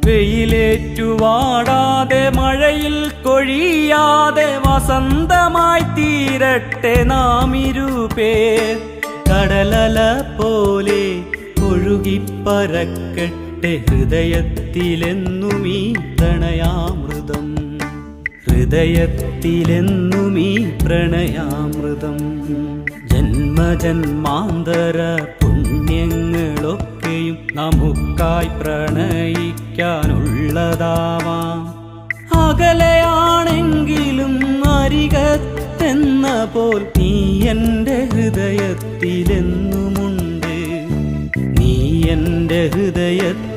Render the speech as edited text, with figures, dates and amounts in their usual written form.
വെയിലേറ്റുവാടാതെ മഴയിൽ കൊഴിയാതെ വസന്തമായി തീരട്ടെ നാം ഇരുപേർ. കടലല പോലെ ഒഴുകിപ്പരക്കട്ടെ ഹൃദയത്തിലെന്നുമീ പ്രണയാമൃതം, ഹൃദയത്തിലെന്നുമീ പ്രണയാമൃതം. ജന്മജന്മാന്തര പുണ്യങ്ങളൊക്കെയും നമുക്കായി പ്രണയിക്കാനുള്ളതാവാം. അകലെയാണെങ്കിലും അരികത്തെന്ന പോൽ നീ എൻ്റെ ഹൃദയത്തിലെന്നുമുണ്ട്, നീ എൻ്റെ ഹൃദയത്തിൽ